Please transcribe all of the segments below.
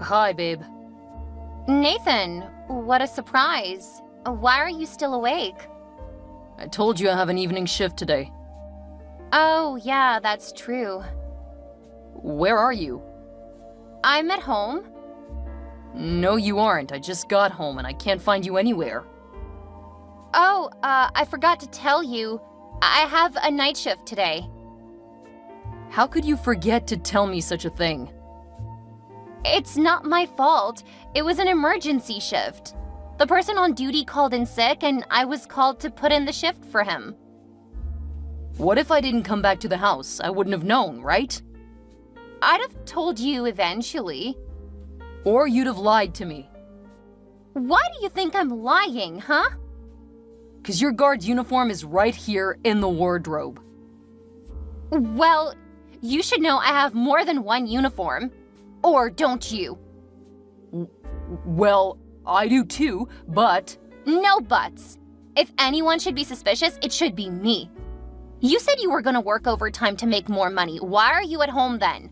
Hi, babe. Nathan, what a surprise. Why are you still awake? I told you I have an evening shift today. Oh, yeah, that's true. Where are you? I'm at home. No, you aren't. I just got home and I can't find you anywhere. Oh, I forgot to tell you. I have a night shift today. How could you forget to tell me such a thing? It's not my fault. It was an emergency shift. The person on duty called in sick and I was called to put in the shift for him. What if I didn't come back to the house? I wouldn't have known, right? I'd have told you eventually. Or you'd have lied to me. Why do you think I'm lying, huh? 'Cause your guard's uniform is right here in the wardrobe. Well, you should know I have more than one uniform. Or don't you? Well, I do too, but... No buts. If anyone should be suspicious, it should be me. You said you were gonna work overtime to make more money. Why are you at home then?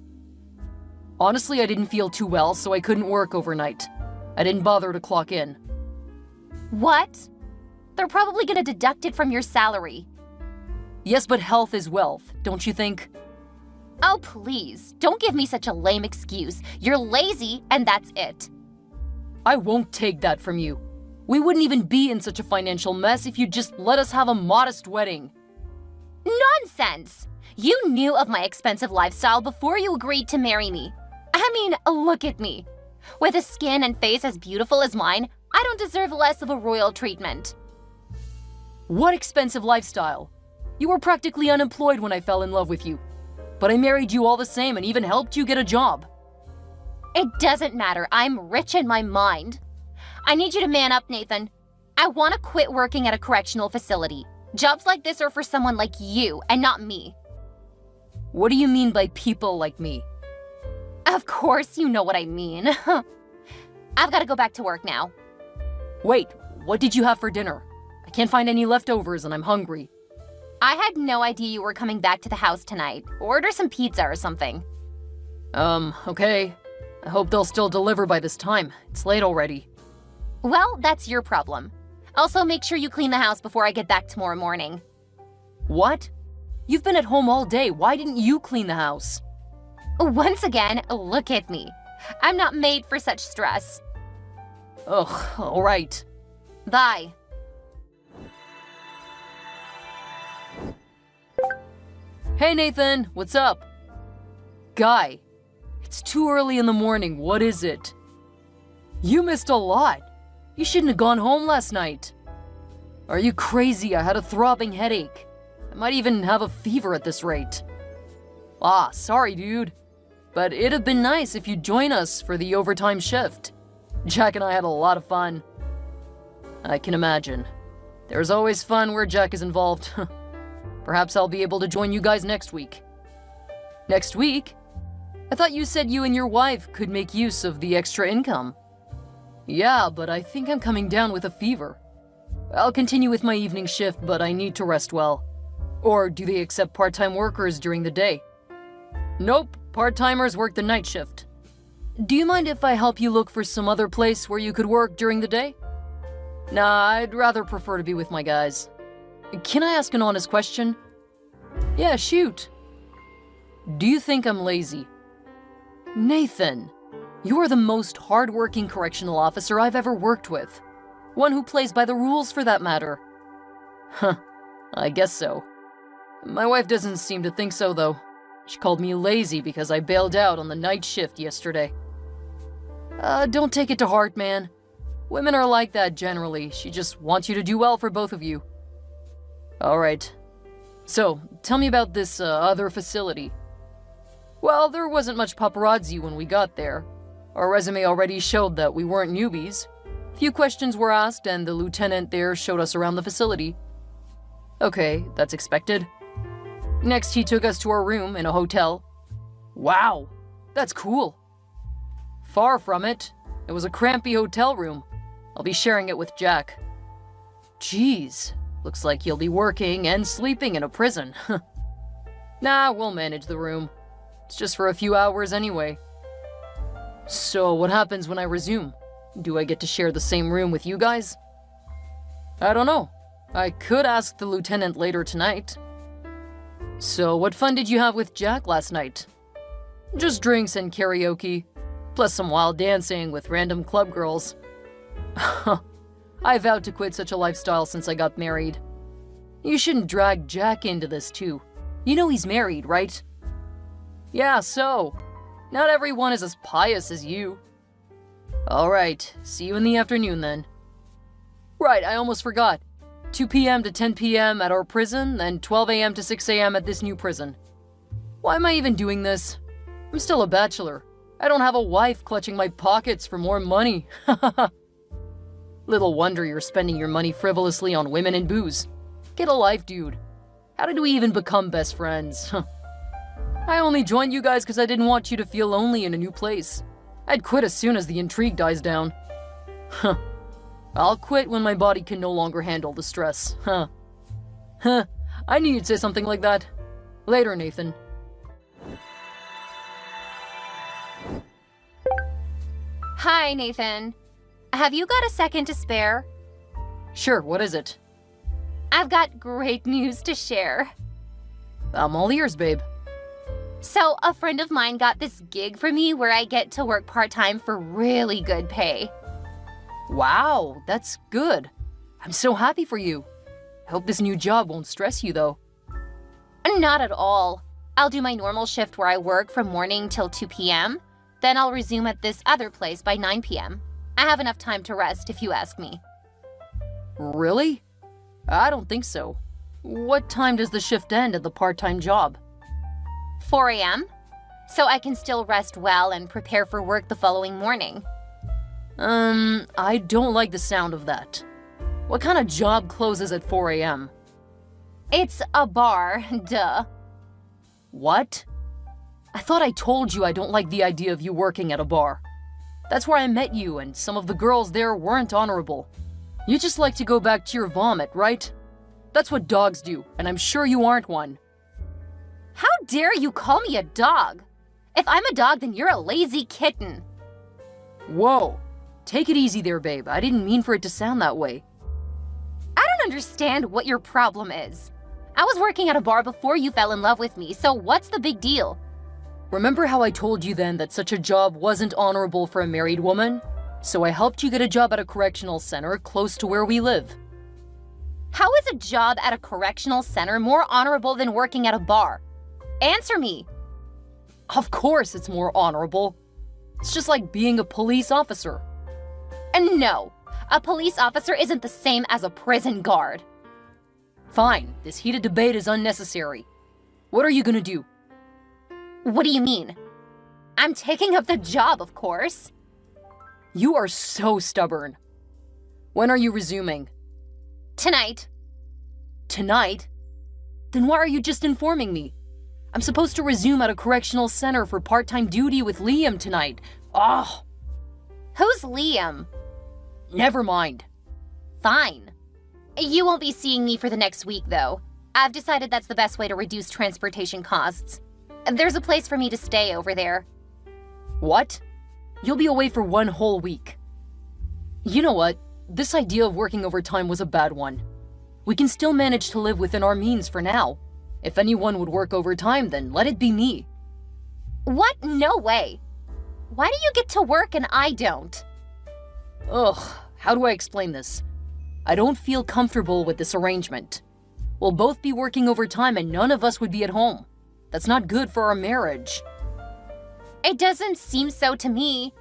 Honestly, I didn't feel too well, so I couldn't work overnight. I didn't bother to clock in. What? They're probably gonna deduct it from your salary. Yes, but health is wealth, don't you think? Oh, please. Don't give me such a lame excuse. You're lazy, and that's it. I won't take that from you. We wouldn't even be in such a financial mess if you'd just let us have a modest wedding. Nonsense! You knew of my expensive lifestyle before you agreed to marry me. I mean, look at me. With a skin and face as beautiful as mine, I don't deserve less of a royal treatment. What expensive lifestyle? You were practically unemployed when I fell in love with you. But I married you all the same and even helped you get a job. It doesn't matter. I'm rich in my mind. I need you to man up, Nathan. I want to quit working at a correctional facility. Jobs like this are for someone like you and not me. What do you mean by people like me? Of course you know what I mean. I've got to go back to work now. Wait, what did you have for dinner? I can't find any leftovers and I'm hungry. I had no idea you were coming back to the house tonight. Order some pizza or something. Okay. I hope they'll still deliver by this time. It's late already. Well, that's your problem. Also, make sure you clean the house before I get back tomorrow morning. What? You've been at home all day. Why didn't you clean the house? Once again, look at me. I'm not made for such stress. Ugh, all right. Bye. Hey, Nathan, what's up? Guy, it's too early in the morning. What is it? You missed a lot. You shouldn't have gone home last night. Are you crazy? I had a throbbing headache. I might even have a fever at this rate. Ah, sorry, dude. But it'd have been nice if you'd join us for the overtime shift. Jack and I had a lot of fun. I can imagine. There's always fun where Jack is involved. Perhaps I'll be able to join you guys next week. Next week? I thought you said you and your wife could make use of the extra income. Yeah, but I think I'm coming down with a fever. I'll continue with my evening shift, but I need to rest well. Or do they accept part-time workers during the day? Nope, part-timers work the night shift. Do you mind if I help you look for some other place where you could work during the day? Nah, I'd rather prefer to be with my guys. Can I ask an honest question? Yeah, shoot. Do you think I'm lazy? Nathan, you are the most hardworking correctional officer I've ever worked with. One who plays by the rules for that matter. Huh, I guess so. My wife doesn't seem to think so, though. She called me lazy because I bailed out on the night shift yesterday. Don't take it to heart, man. Women are like that generally. She just wants you to do well for both of you. Alright. So, tell me about this other facility. Well, there wasn't much paparazzi when we got there. Our resume already showed that we weren't newbies. Few questions were asked and the lieutenant there showed us around the facility. Okay, that's expected. Next, he took us to our room in a hotel. Wow, that's cool. Far from it. It was a crampy hotel room. I'll be sharing it with Jack. Jeez, looks like you'll be working and sleeping in a prison. Nah, we'll manage the room. It's just for a few hours anyway. So what happens when I resume? Do I get to share the same room with you guys? I don't know. I could ask the lieutenant later tonight. So what fun did you have with Jack last night? Just drinks and karaoke, plus some wild dancing with random club girls. I vowed to quit such a lifestyle since I got married. You shouldn't drag Jack into this too. You know he's married, right? Yeah, so. Not everyone is as pious as you. Alright, see you in the afternoon then. Right, I almost forgot. 2 p.m. to 10 p.m. at our prison, then 12 a.m. to 6 a.m. at this new prison. Why am I even doing this? I'm still a bachelor. I don't have a wife clutching my pockets for more money. Little wonder you're spending your money frivolously on women and booze. Get a life, dude. How did we even become best friends? I only joined you guys because I didn't want you to feel lonely in a new place. I'd quit as soon as the intrigue dies down. I'll quit when my body can no longer handle the stress. I knew you'd say something like that. Later, Nathan. Hi, Nathan. Have you got a second to spare? Sure, what is it? I've got great news to share. I'm all ears, babe. So, a friend of mine got this gig for me where I get to work part-time for really good pay. Wow, that's good. I'm so happy for you. I hope this new job won't stress you, though. Not at all. I'll do my normal shift where I work from morning till 2 p.m. Then I'll resume at this other place by 9 p.m. I have enough time to rest if you ask me. Really? I don't think so. What time does the shift end at the part-time job? 4 a.m. So I can still rest well and prepare for work the following morning. I don't like the sound of that. What kind of job closes at 4 a.m.? It's a bar, duh. What? I thought I told you I don't like the idea of you working at a bar. That's where I met you, and some of the girls there weren't honorable. You just like to go back to your vomit, right? That's what dogs do, and I'm sure you aren't one. How dare you call me a dog? If I'm a dog, then you're a lazy kitten. Whoa. Take it easy there, babe. I didn't mean for it to sound that way. I don't understand what your problem is. I was working at a bar before you fell in love with me, so what's the big deal? Remember how I told you then that such a job wasn't honorable for a married woman? So I helped you get a job at a correctional center close to where we live. How is a job at a correctional center more honorable than working at a bar? Answer me. Of course it's more honorable. It's just like being a police officer. And no, a police officer isn't the same as a prison guard. Fine, this heated debate is unnecessary. What are you gonna do? What do you mean? I'm taking up the job, of course. You are so stubborn. When are you resuming? Tonight. Tonight? Then why are you just informing me? I'm supposed to resume at a correctional center for part-time duty with Liam tonight. Ugh. Who's Liam? Never mind. Fine. You won't be seeing me for the next week, though. I've decided that's the best way to reduce transportation costs. There's a place for me to stay over there. What? You'll be away for 1 whole week. You know what? This idea of working overtime was a bad one. We can still manage to live within our means for now. If anyone would work overtime, then let it be me. What? No way. Why do you get to work and I don't? Ugh, how do I explain this? I don't feel comfortable with this arrangement. We'll both be working overtime and none of us would be at home. That's not good for our marriage. It doesn't seem so to me.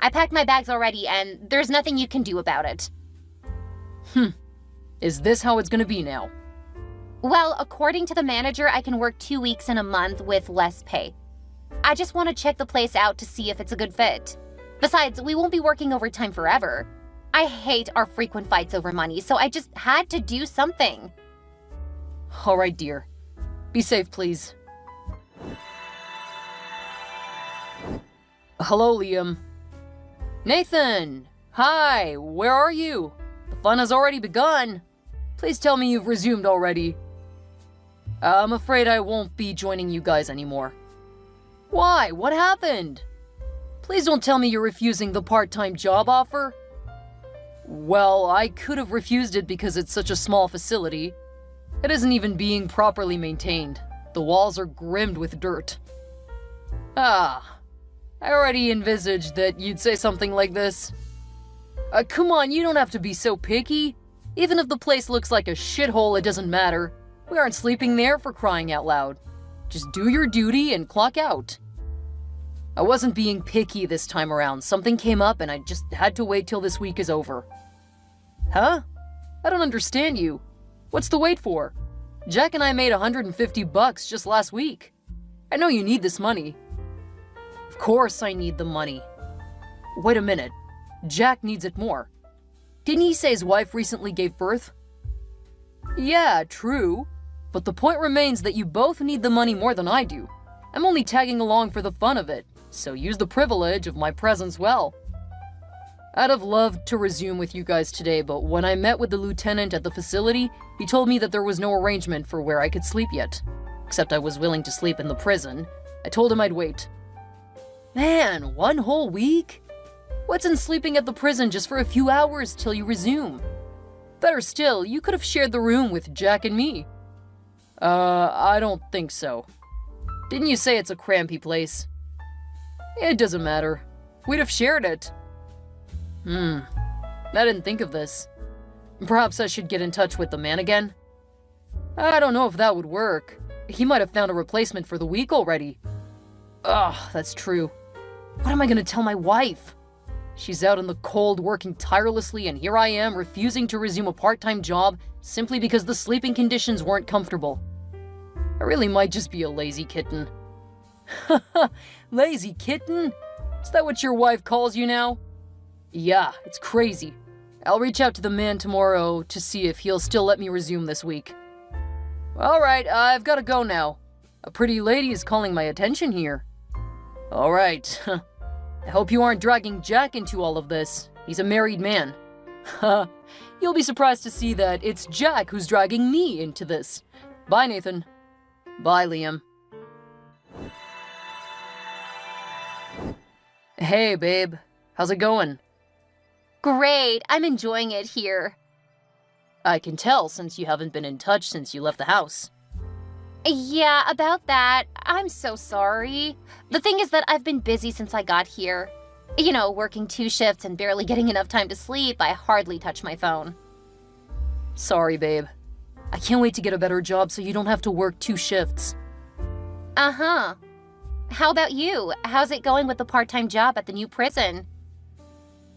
I packed my bags already and there's nothing you can do about it. Is this how it's gonna be now? Well, according to the manager, I can work 2 weeks in a month with less pay. I just want to check the place out to see if it's a good fit. Besides, we won't be working overtime forever. I hate our frequent fights over money, so I just had to do something. All right, dear. Be safe, please. Hello, Liam. Nathan! Hi, where are you? The fun has already begun. Please tell me you've resumed already. I'm afraid I won't be joining you guys anymore. Why? What happened? Please don't tell me you're refusing the part-time job offer. Well, I could have refused it because it's such a small facility. It isn't even being properly maintained. The walls are grimmed with dirt. Ah, I already envisaged that you'd say something like this. Come on, you don't have to be so picky. Even if the place looks like a shithole, it doesn't matter. We aren't sleeping there, for crying out loud. Just do your duty and clock out. I wasn't being picky this time around. Something came up and I just had to wait till this week is over. Huh? I don't understand you. What's the wait for? Jack and I made $150 just last week. I know you need this money. Of course I need the money. Wait a minute. Jack needs it more. Didn't he say his wife recently gave birth? Yeah, true. But the point remains that you both need the money more than I do. I'm only tagging along for the fun of it, so use the privilege of my presence well. I'd have loved to resume with you guys today, but when I met with the lieutenant at the facility, he told me that there was no arrangement for where I could sleep yet. Except I was willing to sleep in the prison. I told him I'd wait. Man, 1 whole week? What's in sleeping at the prison just for a few hours till you resume? Better still, you could have shared the room with Jack and me. I don't think so. Didn't you say it's a crampy place? It doesn't matter. We'd have shared it. I didn't think of this. Perhaps I should get in touch with the man again? I don't know if that would work. He might have found a replacement for the week already. Ugh, that's true. What am I gonna tell my wife? She's out in the cold working tirelessly, and here I am refusing to resume a part-time job simply because the sleeping conditions weren't comfortable. I really might just be a lazy kitten. Lazy kitten? Is that what your wife calls you now? Yeah, it's crazy. I'll reach out to the man tomorrow to see if he'll still let me resume this week. Alright, I've gotta go now. A pretty lady is calling my attention here. Alright. I hope you aren't dragging Jack into all of this. He's a married man. You'll be surprised to see that it's Jack who's dragging me into this. Bye, Nathan. Bye, Liam. Hey, babe. How's it going? Great, I'm enjoying it here. I can tell since you haven't been in touch since you left the house. Yeah, about that, I'm so sorry. The thing is that I've been busy since I got here. You know, working 2 shifts and barely getting enough time to sleep, I hardly touch my phone. Sorry, babe. I can't wait to get a better job so you don't have to work 2 shifts. Uh-huh. How about you? How's it going with the part-time job at the new prison?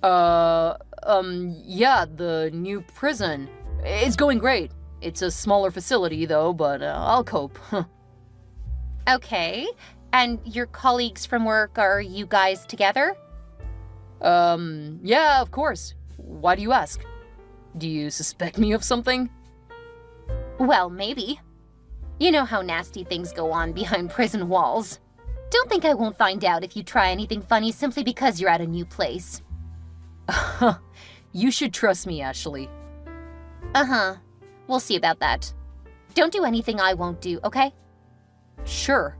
Yeah, the new prison. It's going great. It's a smaller facility, though, but I'll cope. Okay. And your colleagues from work, are you guys together? Yeah, of course. Why do you ask? Do you suspect me of something? Well, maybe. You know how nasty things go on behind prison walls. Don't think I won't find out if you try anything funny simply because you're at a new place. You should trust me, Ashley. Uh-huh. We'll see about that. Don't do anything I won't do, okay? Sure.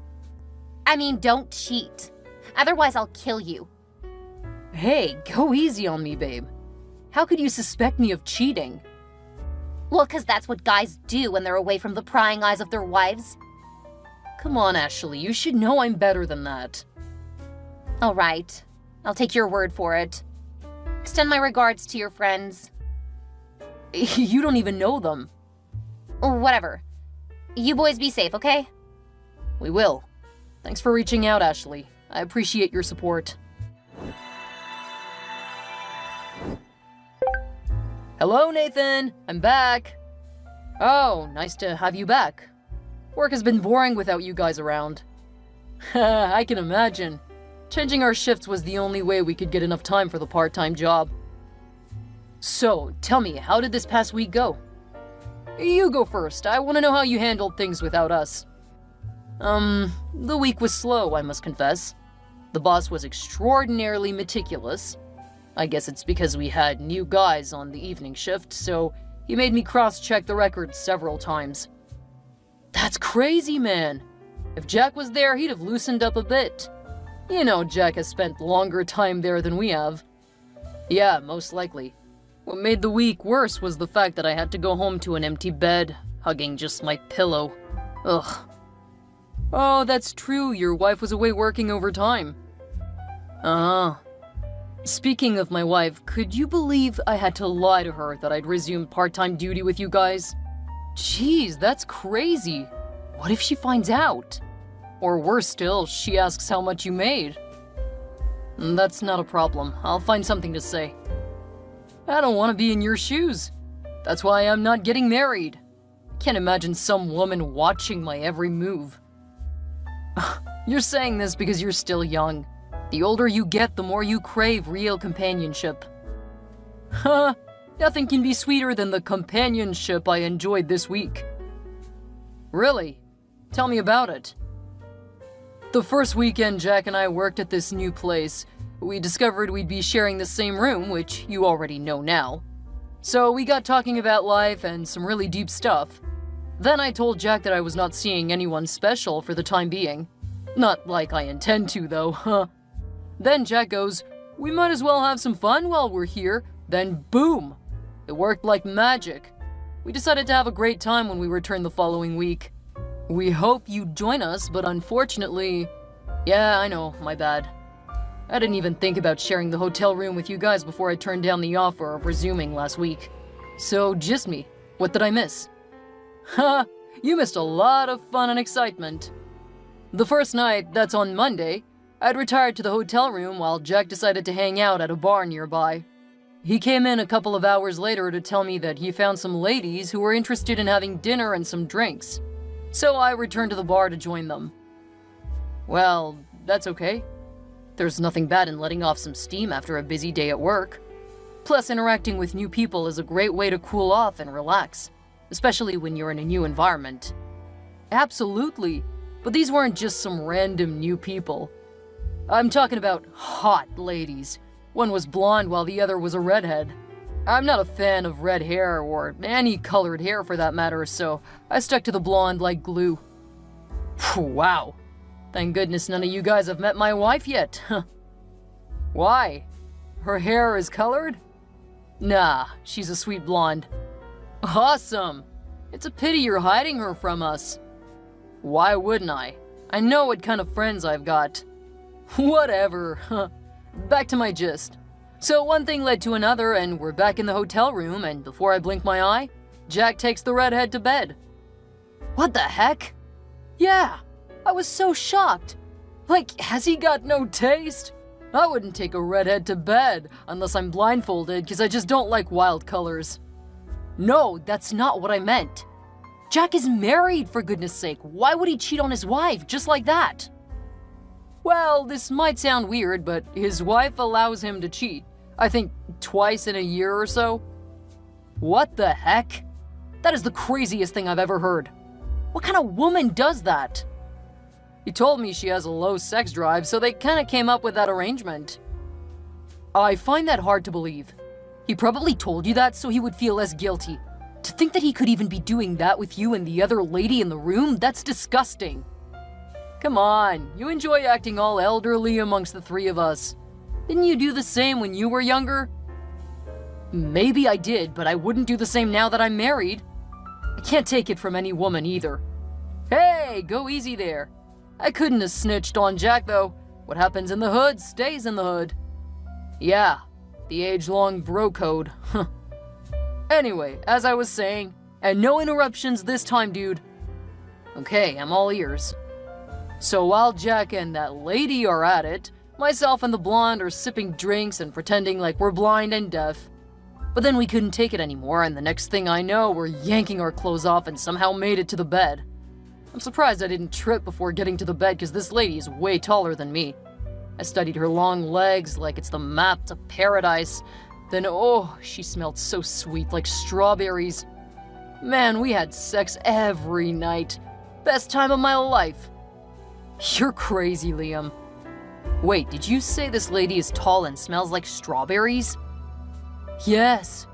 I mean, don't cheat. Otherwise, I'll kill you. Hey, go easy on me, babe. How could you suspect me of cheating? Well, 'cause that's what guys do when they're away from the prying eyes of their wives. Come on, Ashley, you should know I'm better than that. All right. I'll take your word for it. Extend my regards to your friends. You don't even know them. Whatever. You boys be safe, okay? We will. Thanks for reaching out, Ashley. I appreciate your support. Hello, Nathan. I'm back. Oh, nice to have you back. Work has been boring without you guys around. I can imagine. Changing our shifts was the only way we could get enough time for the part-time job. So, tell me, how did this past week go? You go first. I want to know how you handled things without us. The week was slow, I must confess. The boss was extraordinarily meticulous. I guess it's because we had new guys on the evening shift, so he made me cross-check the records several times. That's crazy, man. If Jack was there, he'd have loosened up a bit. You know Jack has spent longer time there than we have. Yeah, most likely. What made the week worse was the fact that I had to go home to an empty bed, hugging just my pillow. Ugh. Oh, that's true, your wife was away working overtime. Speaking of my wife, could you believe I had to lie to her that I'd resumed part-time duty with you guys? Jeez, that's crazy. What if she finds out? Or worse still, she asks how much you made. That's not a problem. I'll find something to say. I don't want to be in your shoes. That's why I'm not getting married. Can't imagine some woman watching my every move. You're saying this because you're still young. The older you get, the more you crave real companionship. Huh, nothing can be sweeter than the companionship I enjoyed this week. Really? Tell me about it. The first weekend Jack and I worked at this new place, we discovered we'd be sharing the same room, which you already know now. So we got talking about life and some really deep stuff. Then I told Jack that I was not seeing anyone special for the time being. Not like I intend to, though, huh? Then Jack goes, "We might as well have some fun while we're here." Then boom! It worked like magic. We decided to have a great time when we returned the following week. We hope you'd join us, but unfortunately... Yeah, I know, my bad. I didn't even think about sharing the hotel room with you guys before I turned down the offer of resuming last week. So, just me. What did I miss? Ha! You missed a lot of fun and excitement. The first night, that's on Monday, I'd retired to the hotel room while Jack decided to hang out at a bar nearby. He came in a couple of hours later to tell me that he found some ladies who were interested in having dinner and some drinks. So I returned to the bar to join them. Well, that's okay. There's nothing bad in letting off some steam after a busy day at work. Plus, interacting with new people is a great way to cool off and relax, especially when you're in a new environment. Absolutely, but these weren't just some random new people. I'm talking about hot ladies. One was blonde while the other was a redhead. I'm not a fan of red hair, or any colored hair for that matter, so I stuck to the blonde like glue. Wow. Thank goodness none of you guys have met my wife yet. Why? Her hair is colored? Nah, she's a sweet blonde. Awesome! It's a pity you're hiding her from us. Why wouldn't I? I know what kind of friends I've got. Whatever. Back to my gist. So one thing led to another, and we're back in the hotel room, and before I blink my eye, Jack takes the redhead to bed. What the heck? Yeah, I was so shocked. Like, has he got no taste? I wouldn't take a redhead to bed unless I'm blindfolded, because I just don't like wild colors. No, that's not what I meant. Jack is married, for goodness sake. Why would he cheat on his wife just like that? Well, this might sound weird, but his wife allows him to cheat. I think twice in a year or so. What the heck? That is the craziest thing I've ever heard. What kind of woman does that? He told me she has a low sex drive, so they kinda came up with that arrangement. I find that hard to believe. He probably told you that so he would feel less guilty. To think that he could even be doing that with you and the other lady in the room, that's disgusting. Come on, you enjoy acting all elderly amongst the three of us. Didn't you do the same when you were younger? Maybe I did, but I wouldn't do the same now that I'm married. I can't take it from any woman either. Hey, go easy there. I couldn't have snitched on Jack though. What happens in the hood stays in the hood. Yeah, the age-long bro code. Anyway, as I was saying, and no interruptions this time, dude. Okay, I'm all ears. So while Jack and that lady are at it, myself and the blonde are sipping drinks and pretending like we're blind and deaf. But then we couldn't take it anymore, and the next thing I know, we're yanking our clothes off and somehow made it to the bed. I'm surprised I didn't trip before getting to the bed because this lady is way taller than me. I studied her long legs like it's the map to paradise. Then, oh, she smelled so sweet, like strawberries. Man, we had sex every night. Best time of my life. You're crazy, Liam. Wait, did you say this lady is tall and smells like strawberries? Yes.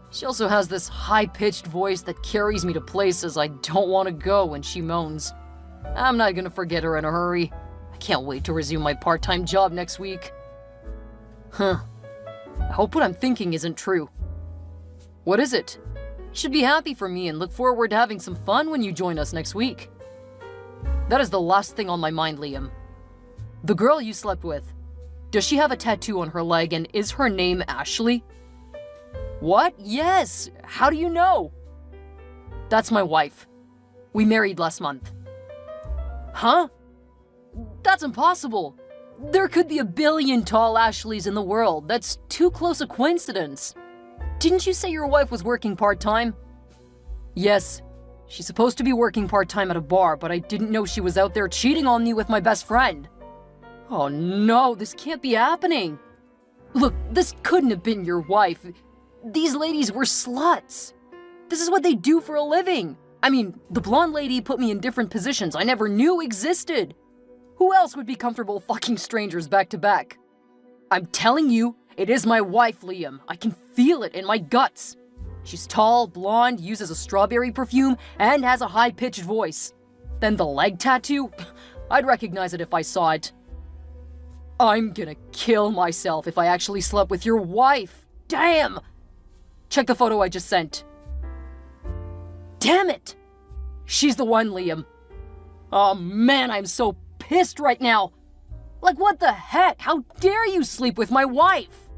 She also has this high-pitched voice that carries me to places I don't want to go when she moans. I'm not gonna forget her in a hurry. I Can't wait to resume my part-time job next week. I hope what I'm thinking isn't true. What is it? You should be happy for me and look forward to having some fun when you join us next week. That is the last thing on my mind, Liam. The girl you slept with, does she have a tattoo on her leg and is her name Ashley? What? Yes! How do you know? That's my wife. We married last month. Huh? That's impossible. There could be a billion tall Ashleys in the world. That's too close a coincidence. Didn't you say your wife was working part-time? Yes. She's supposed to be working part-time at a bar, but I didn't know she was out there cheating on me with my best friend. Oh no, this can't be happening. Look, this couldn't have been your wife. These ladies were sluts. This is what they do for a living. I mean, the blonde lady put me in different positions I never knew existed. Who else would be comfortable fucking strangers back to back? I'm telling you, it is my wife, Liam. I can feel it in my guts. She's tall, blonde, uses a strawberry perfume, and has a high-pitched voice. Then the leg tattoo? I'd recognize it if I saw it. I'm gonna kill myself if I actually slept with your wife. Damn! Check the photo I just sent. Damn it! She's the one, Liam. Oh man, I'm so pissed right now. Like, what the heck? How dare you sleep with my wife?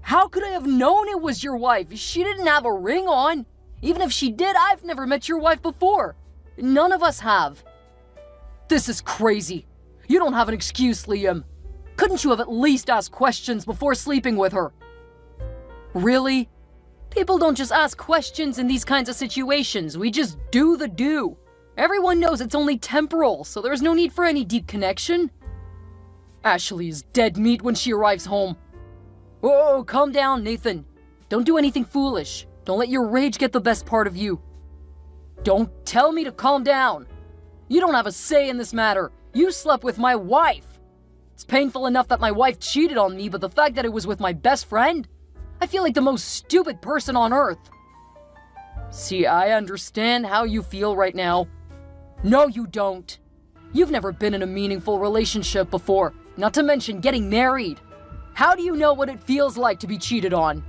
How could I have known it was your wife? She didn't have a ring on. Even if she did, I've never met your wife before. None of us have. This is crazy. You don't have an excuse, Liam. Couldn't you have at least asked questions before sleeping with her? Really? People don't just ask questions in these kinds of situations. We just do the do. Everyone knows it's only temporal, so there's no need for any deep connection. Ashley is dead meat when she arrives home. Whoa, calm down, Nathan. Don't do anything foolish. Don't let your rage get the best part of you. Don't tell me to calm down. You don't have a say in this matter. You slept with my wife. It's painful enough that my wife cheated on me, but the fact that it was with my best friend? I feel like the most stupid person on earth. See, I understand how you feel right now. No, you don't. You've never been in a meaningful relationship before, not to mention getting married. How do you know what it feels like to be cheated on?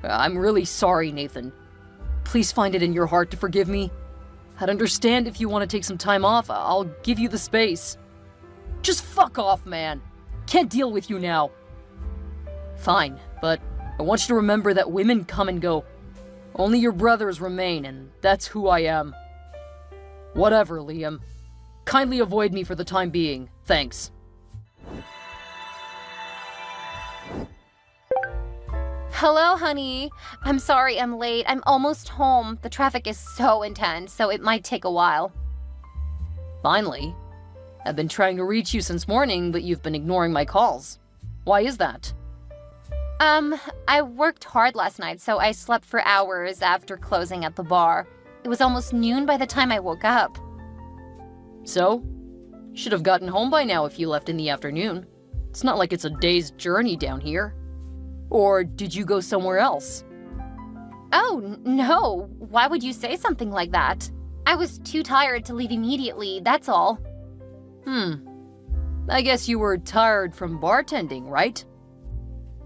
I'm really sorry, Nathan. Please find it in your heart to forgive me. I'd understand if you want to take some time off. I'll give you the space. Just fuck off, man. Can't deal with you now. Fine, but I want you to remember that women come and go. Only your brothers remain, and that's who I am. Whatever, Liam. Kindly avoid me for the time being. Thanks. Hello, honey. I'm sorry I'm late. I'm almost home. The traffic is so intense, so it might take a while. Finally. I've been trying to reach you since morning, but you've been ignoring my calls. Why is that? I worked hard last night, so I slept for hours after closing at the bar. It was almost noon by the time I woke up. So? You should have gotten home by now if you left in the afternoon. It's not like it's a day's journey down here. Or did you go somewhere else? Oh, no. Why would you say something like that? I was too tired to leave immediately, that's all. I guess you were tired from bartending, right?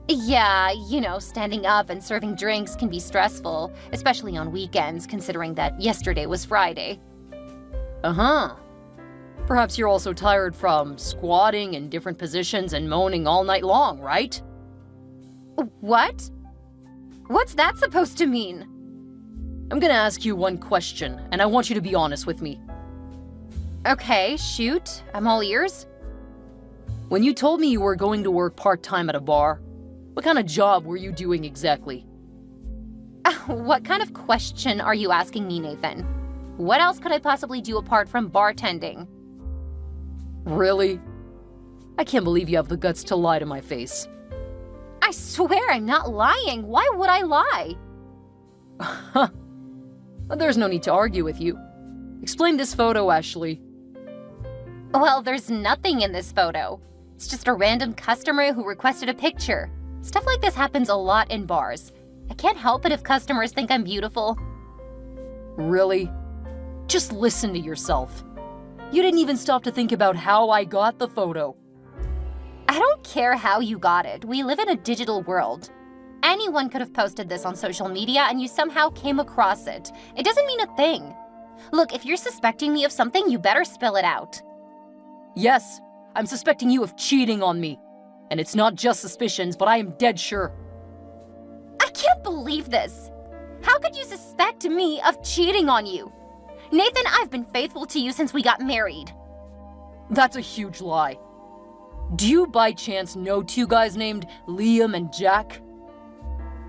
Yeah, you know, standing up and serving drinks can be stressful, especially on weekends, considering that yesterday was Friday. Uh-huh. Perhaps you're also tired from squatting in different positions and moaning all night long, right? What? What's that supposed to mean? I'm gonna ask you one question, and I want you to be honest with me. Okay, shoot. I'm all ears. When you told me you were going to work part-time at a bar, what kind of job were you doing exactly? What kind of question are you asking me, Nathan? What else could I possibly do apart from bartending? Really? I can't believe you have the guts to lie to my face. I swear I'm not lying. Why would I lie? There's no need to argue with you. Explain this photo, Ashley. Well, there's nothing in this photo. It's just a random customer who requested a picture. Stuff like this happens a lot in bars. I can't help it if customers think I'm beautiful. Really? Just listen to yourself. You didn't even stop to think about how I got the photo. I don't care how you got it. We live in a digital world. Anyone could have posted this on social media and you somehow came across it. It doesn't mean a thing. Look, if you're suspecting me of something, you better spill it out. Yes, I'm suspecting you of cheating on me. And it's not just suspicions, but I am dead sure. I can't believe this. How could you suspect me of cheating on you? Nathan, I've been faithful to you since we got married. That's a huge lie. Do you by chance know two guys named Liam and Jack?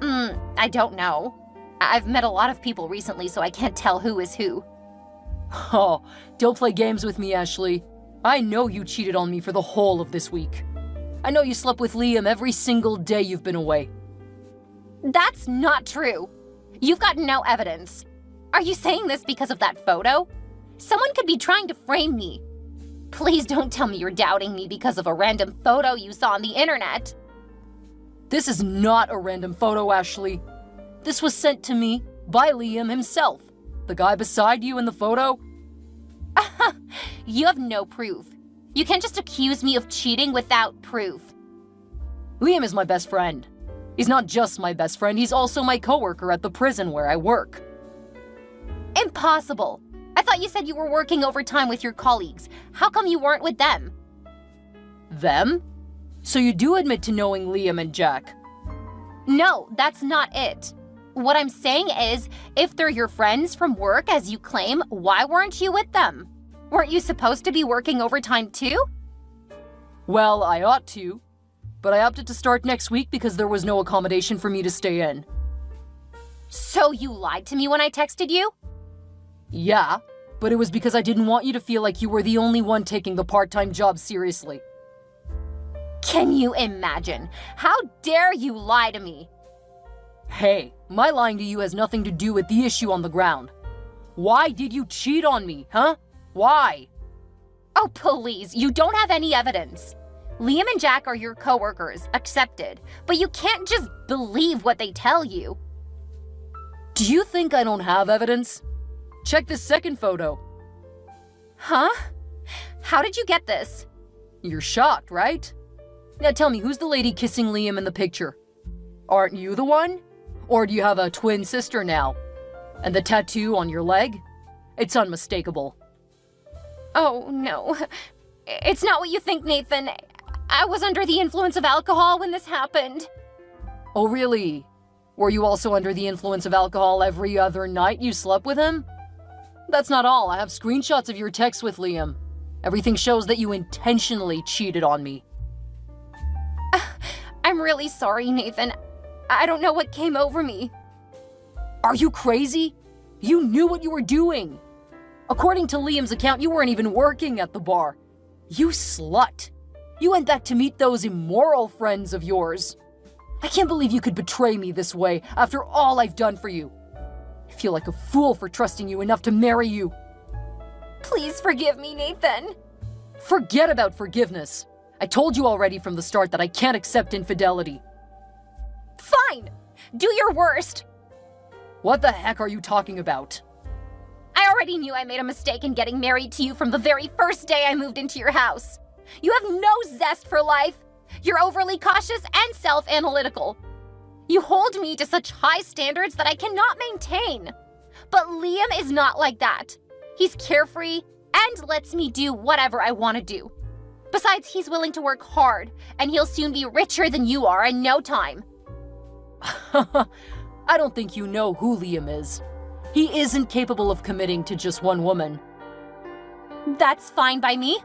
I don't know. I've met a lot of people recently, so I can't tell who is who. Oh, don't play games with me, Ashley. I know you cheated on me for the whole of this week. I know you slept with Liam every single day you've been away. That's not true. You've got no evidence. Are you saying this because of that photo? Someone could be trying to frame me. Please don't tell me you're doubting me because of a random photo you saw on the internet. This is not a random photo, Ashley. This was sent to me by Liam himself. The guy beside you in the photo. You have no proof. You can't just accuse me of cheating without proof. Liam is my best friend. He's not just my best friend, he's also my coworker at the prison where I work. Impossible. I thought you said you were working overtime with your colleagues. How come you weren't with them? Them? So you do admit to knowing Liam and Jack? No, that's not it. What I'm saying is, if they're your friends from work as you claim, why weren't you with them? Weren't you supposed to be working overtime too? Well, I ought to, but I opted to start next week because there was no accommodation for me to stay in. So you lied to me when I texted you? Yeah, but it was because I didn't want you to feel like you were the only one taking the part-time job seriously. Can you imagine? How dare you lie to me? Hey, my lying to you has nothing to do with the issue on the ground. Why did you cheat on me, huh? Why? Oh, please, you don't have any evidence. Liam and Jack are your coworkers, accepted, but you can't just believe what they tell you. Do you think I don't have evidence? Check this second photo. Huh? How did you get this? You're shocked, right? Now tell me, who's the lady kissing Liam in the picture? Aren't you the one? Or do you have a twin sister now? And the tattoo on your leg? It's unmistakable. Oh, no. It's not what you think, Nathan. I was under the influence of alcohol when this happened. Oh, really? Were you also under the influence of alcohol every other night you slept with him? That's not all. I have screenshots of your texts with Liam. Everything shows that you intentionally cheated on me. I'm really sorry, Nathan. I don't know what came over me. Are you crazy? You knew what you were doing. According to Liam's account, you weren't even working at the bar. You slut. You went back to meet those immoral friends of yours. I can't believe you could betray me this way after all I've done for you. I feel like a fool for trusting you enough to marry you. Please forgive me, Nathan. Forget about forgiveness. I told you already from the start that I can't accept infidelity. Fine. Do your worst. What the heck are you talking about? I already knew I made a mistake in getting married to you from the very first day I moved into your house. You have no zest for life. You're overly cautious and self-analytical. You hold me to such high standards that I cannot maintain. But Liam is not like that. He's carefree and lets me do whatever I want to do. Besides, he's willing to work hard, and he'll soon be richer than you are in no time. I don't think you know who Liam is. He isn't capable of committing to just one woman. That's fine by me,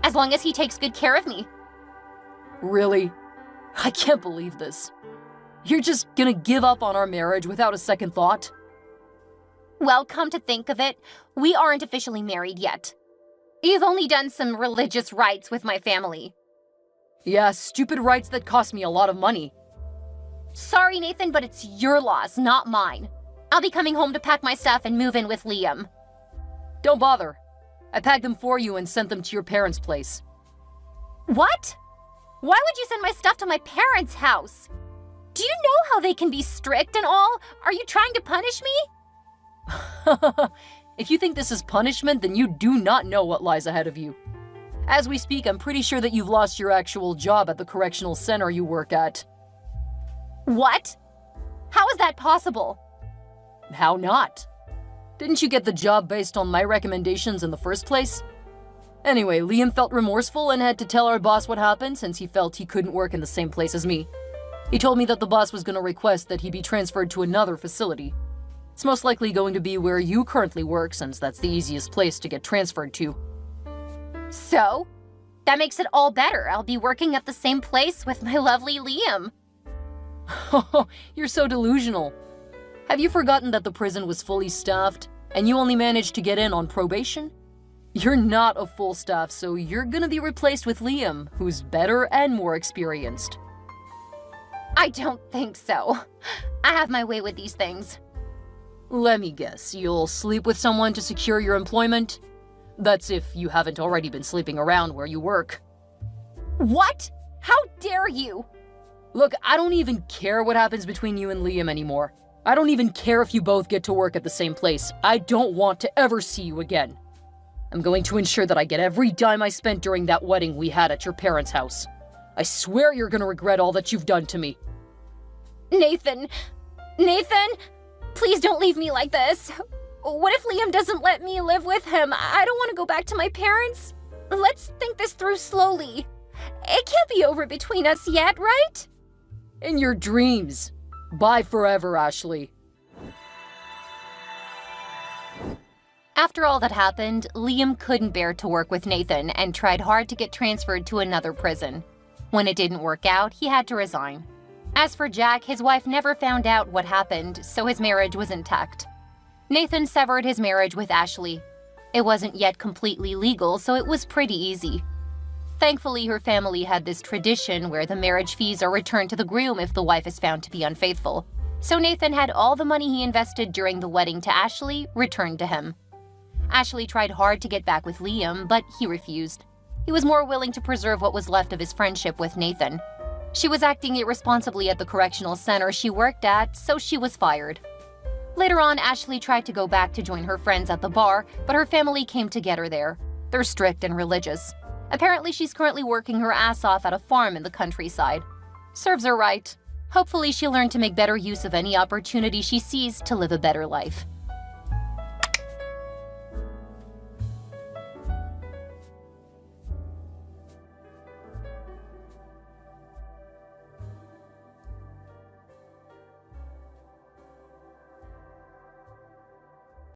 as long as he takes good care of me. Really? I can't believe this. You're just gonna give up on our marriage without a second thought? Well, come to think of it, we aren't officially married yet. You've only done some religious rites with my family. Yeah, stupid rites that cost me a lot of money. Sorry, Nathan, but it's your loss, not mine. I'll be coming home to pack my stuff and move in with Liam. Don't bother. I packed them for you and sent them to your parents' place. What? Why would you send my stuff to my parents' house? Do you know how they can be strict and all? Are you trying to punish me? If you think this is punishment, then you do not know what lies ahead of you. As we speak, I'm pretty sure that you've lost your actual job at the correctional center you work at. What? How is that possible? How not? Didn't you get the job based on my recommendations in the first place? Anyway, Liam felt remorseful and had to tell our boss what happened since he felt he couldn't work in the same place as me. He told me that the boss was going to request that he be transferred to another facility. It's most likely going to be where you currently work since that's the easiest place to get transferred to. So? That makes it all better. I'll be working at the same place with my lovely Liam. Oh, you're so delusional. Have you forgotten that the prison was fully staffed and you only managed to get in on probation? You're not a full staff, so you're gonna be replaced with Liam, who's better and more experienced. I don't think so. I have my way with these things. Let me guess, you'll sleep with someone to secure your employment? That's if you haven't already been sleeping around where you work. What? How dare you? Look, I don't even care what happens between you and Liam anymore. I don't even care if you both get to work at the same place. I don't want to ever see you again. I'm going to ensure that I get every dime I spent during that wedding we had at your parents' house. I swear you're gonna regret all that you've done to me. Nathan! Please don't leave me like this. What if Liam doesn't let me live with him? I don't want to go back to my parents. Let's think this through slowly. It can't be over between us yet, right? In your dreams. Bye forever, Ashley. After all that happened, Liam couldn't bear to work with Nathan and tried hard to get transferred to another prison. When it didn't work out, he had to resign. As for Jack, his wife never found out what happened, so his marriage was intact. Nathan severed his marriage with Ashley. It wasn't yet completely legal, so it was pretty easy. Thankfully, her family had this tradition where the marriage fees are returned to the groom if the wife is found to be unfaithful. So Nathan had all the money he invested during the wedding to Ashley returned to him. Ashley tried hard to get back with Liam, but he refused. He was more willing to preserve what was left of his friendship with Nathan. She was acting irresponsibly at the correctional center she worked at, so she was fired. Later on, Ashley tried to go back to join her friends at the bar, but her family came to get her there. They're strict and religious. Apparently, she's currently working her ass off at a farm in the countryside. Serves her right. Hopefully, she'll learn to make better use of any opportunity she sees to live a better life.